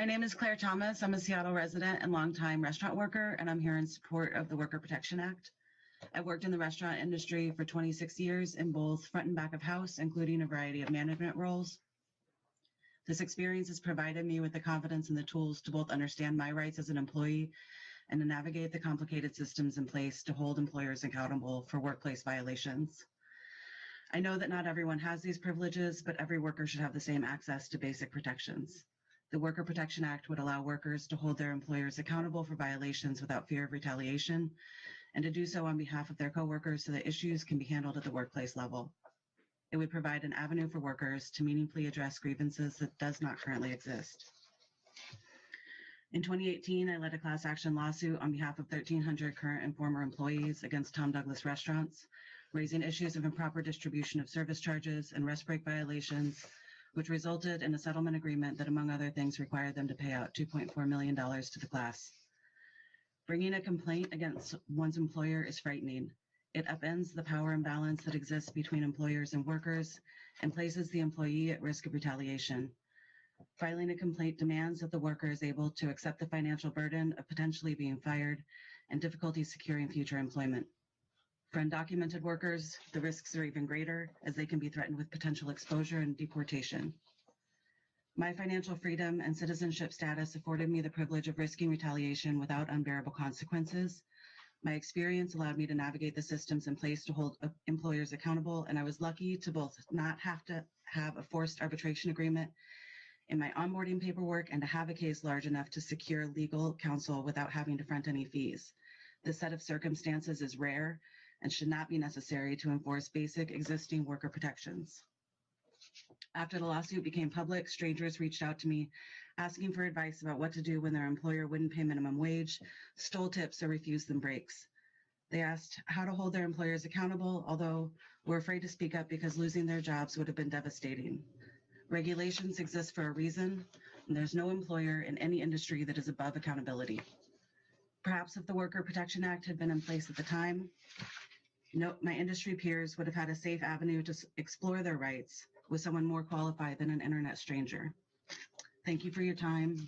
My name is Clare Thomas. I'm a Seattle resident and longtime restaurant worker, and I'm here in support of the Worker Protection Act. I've worked in the restaurant industry for 26 years in both front and back of house, including a variety of management roles. This experience has provided me with the confidence and the tools to both understand my rights as an employee and to navigate the complicated systems in place to hold employers accountable for workplace violations. I know that not everyone has these privileges, but every worker should have the same access to basic protections. The Worker Protection Act would allow workers to hold their employers accountable for violations without fear of retaliation, and to do so on behalf of their coworkers so that issues can be handled at the workplace level. It would provide an avenue for workers to meaningfully address grievances that does not currently exist. In 2018, I led a class action lawsuit on behalf of 1,300 current and former employees against Tom Douglas restaurants, raising issues of improper distribution of service charges and rest break violations, which resulted in a settlement agreement that, among other things, required them to pay out $2.4 million to the class. Bringing a complaint against one's employer is frightening. It upends the power imbalance that exists between employers and workers and places the employee at risk of retaliation. Filing a complaint demands that the worker is able to accept the financial burden of potentially being fired and difficulty securing future employment. For undocumented workers, the risks are even greater as they can be threatened with potential exposure and deportation. My financial freedom and citizenship status afforded me the privilege of risking retaliation without unbearable consequences. My experience allowed me to navigate the systems in place to hold employers accountable, and I was lucky to both not have to have a forced arbitration agreement in my onboarding paperwork and to have a case large enough to secure legal counsel without having to front any fees. This set of circumstances is rare and should not be necessary to enforce basic existing worker protections. After the lawsuit became public, strangers reached out to me asking for advice about what to do when their employer wouldn't pay minimum wage, stole tips, or refused them breaks. They asked how to hold their employers accountable, although were afraid to speak up because losing their jobs would have been devastating. Regulations exist for a reason, and there's no employer in any industry that is above accountability. Perhaps if the Worker Protection Act had been in place at the time, my industry peers would have had a safe avenue to explore their rights with someone more qualified than an internet stranger. Thank you for your time.